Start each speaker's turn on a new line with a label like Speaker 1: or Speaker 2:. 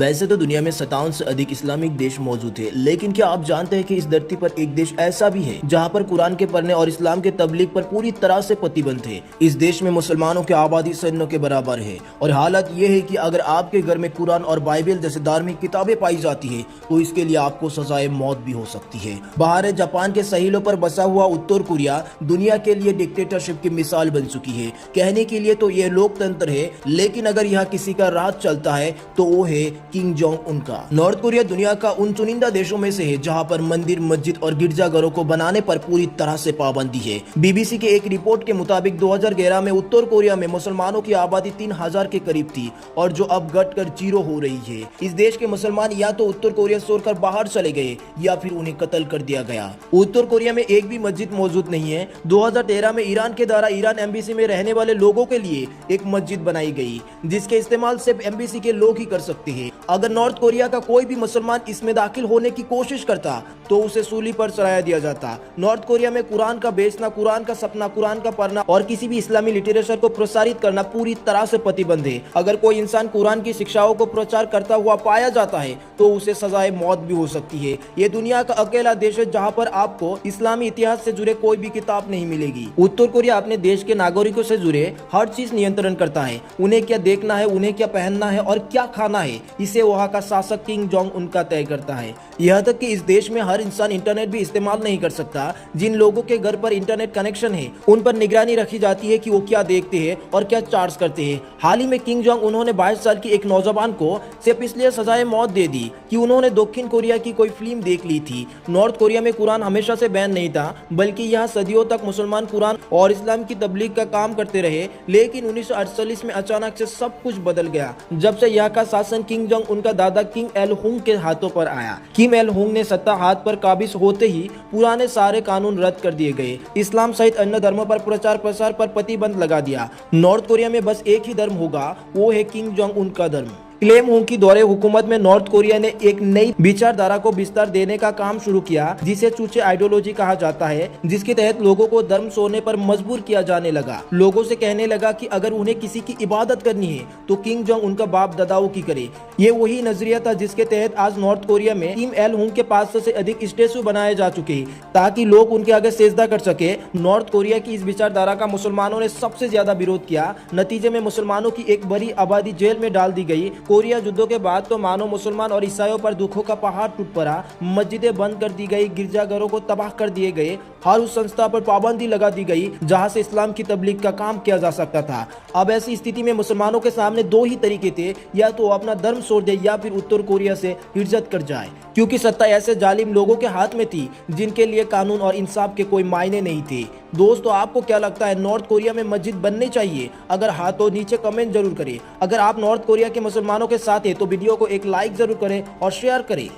Speaker 1: वैसे तो दुनिया में 57 से अधिक इस्लामिक देश मौजूद है, लेकिन क्या आप जानते हैं कि इस धरती पर एक देश ऐसा भी है जहां पर कुरान के पढ़ने और इस्लाम के तबलीग पर पूरी तरह से प्रतिबंध है। इस देश में मुसलमानों की आबादी सैन्यों के बराबर है और हालत ये है कि अगर आपके घर में कुरान और बाइबल जैसे धार्मिक किताबें पाई जाती है तो इसके लिए आपको सजाए मौत भी हो सकती है। बाहर जापान के सहीलों पर बसा हुआ उत्तर कोरिया दुनिया के लिए डिक्टेटरशिप की मिसाल बन चुकी है। कहने के लिए तो ये लोकतंत्र है, लेकिन अगर यहाँ किसी का राज चलता है तो वो है किम जोंग उन का। नॉर्थ कोरिया दुनिया का उन चुनिंदा देशों में से है जहां पर मंदिर, मस्जिद और गिरजाघरों को बनाने पर पूरी तरह से पाबंदी है। बीबीसी के एक रिपोर्ट के मुताबिक 2011 में उत्तर कोरिया में मुसलमानों की आबादी 3000 के करीब थी और जो अब घटकर 0 हो रही है। इस देश के मुसलमान या तो उत्तर कोरिया छोड़कर बाहर चले गए या फिर उन्हें कत्ल कर दिया गया। उत्तर कोरिया में एक भी मस्जिद मौजूद नहीं है। 2013 में ईरान के द्वारा ईरान एम्बेसी में रहने वाले लोगों के लिए एक मस्जिद बनाई गई जिसके इस्तेमाल सिर्फ एम्बेसी के लोग ही कर सकते हैं। अगर नॉर्थ कोरिया का कोई भी मुसलमान इसमें दाखिल होने की कोशिश करता तो उसे सूली पर चढ़ाया दिया जाता। नॉर्थ कोरिया में कुरान का बेचना, कुरान का सपना, कुरान का पढ़ना और किसी भी इस्लामी लिटरेचर को प्रसारित करना पूरी तरह से प्रतिबंध है। अगर कोई इंसान कुरान की शिक्षाओं को प्रचार करता हुआ पाया जाता है तो उसे सजाए मौत भी हो सकती है। ये दुनिया का अकेला देश है जहाँ पर आपको इस्लामी इतिहास से जुड़े कोई भी किताब नहीं मिलेगी। उत्तर कोरिया अपने देश के नागरिकों से जुड़े हर चीज नियंत्रण करता है। उन्हें क्या देखना है, उन्हें क्या पहनना है और क्या खाना है, इसे वहाँ का शासक किम जोंग उनका तय करता है। यहाँ तक कि इस देश में हर इंसान इंटरनेट भी इस्तेमाल नहीं कर सकता। जिन लोगों के घर पर इंटरनेट कनेक्शन है उन पर निगरानी रखी जाती है कि वो क्या देखते हैं और क्या चार्ज करते हैं। हाल ही में किम जोंग उन्होंने 22 साल की एक नौजवान को सिर्फ इसलिए सजाए मौत दे दी कि उन्होंने दक्षिण कोरिया की कोई फिल्म देख ली थी। नॉर्थ कोरिया में कुरान हमेशा से बैन नहीं था, बल्कि यहाँ सदियों तक मुसलमान कुरान और इस्लाम की तबलीग का काम करते रहे। लेकिन 1948 में अचानक से सब कुछ बदल गया जब से यहाँ का शासन किम जोंग उनका दादा किम एल हुंग के हाथों पर आया। किम एल हुंग ने सत्ता हाथ पर काबिज होते ही पुराने सारे कानून रद्द कर दिए गए। इस्लाम सहित अन्य धर्मों पर प्रचार प्रसार पर प्रतिबंध लगा दिया। नॉर्थ कोरिया में बस एक ही धर्म होगा, वो है किम जोंग उन का धर्म। क्लेम हुंग की दौरे हुकूमत में नॉर्थ कोरिया ने एक नई विचारधारा को विस्तार देने का काम शुरू किया जिसे चूचे आइडियोलॉजी कहा जाता है, जिसके तहत लोगों को धर्म छोड़ने पर मजबूर किया जाने लगा। लोगों से कहने लगा कि अगर उन्हें किसी की इबादत करनी है तो किम जोंग उनका बाप दादाओं की करे। ये वही नजरिया था जिसके तहत आज नॉर्थ कोरिया में किम एल हुंग के 500 से अधिक स्टेचू बनाए जा चुके हैं ताकि लोग उनके आगे सेजदा कर सके। नॉर्थ कोरिया की इस विचारधारा का मुसलमानों ने सबसे ज्यादा विरोध किया। नतीजे में मुसलमानों की एक बड़ी आबादी जेल में डाल दी गई। कोरिया युद्धों के बाद तो मानो मुसलमान और ईसाइयों पर दुखों का पहाड़ टूट पड़ा। मस्जिदें बंद कर दी गई, गिरजाघरों को तबाह कर दिए गए, हर उस संस्था पर पाबंदी लगा दी गई जहां से इस्लाम की तबलीग का काम किया जा सकता था। अब ऐसी स्थिति में मुसलमानों के सामने दो ही तरीके थे, या तो अपना धर्म छोड़ दे या फिर उत्तर कोरिया से हिजरत कर जाए, क्योंकि सत्ता ऐसे जालिम लोगों के हाथ में थी जिनके लिए कानून और इंसाफ के कोई मायने नहीं थे। दोस्तों, आपको क्या लगता है, नॉर्थ कोरिया में मस्जिद बननी चाहिए? अगर हाँ तो नीचे कमेंट जरूर करें। अगर आप नॉर्थ कोरिया के मुसलमानों के साथ हैं तो वीडियो को एक लाइक जरूर करें और शेयर करें।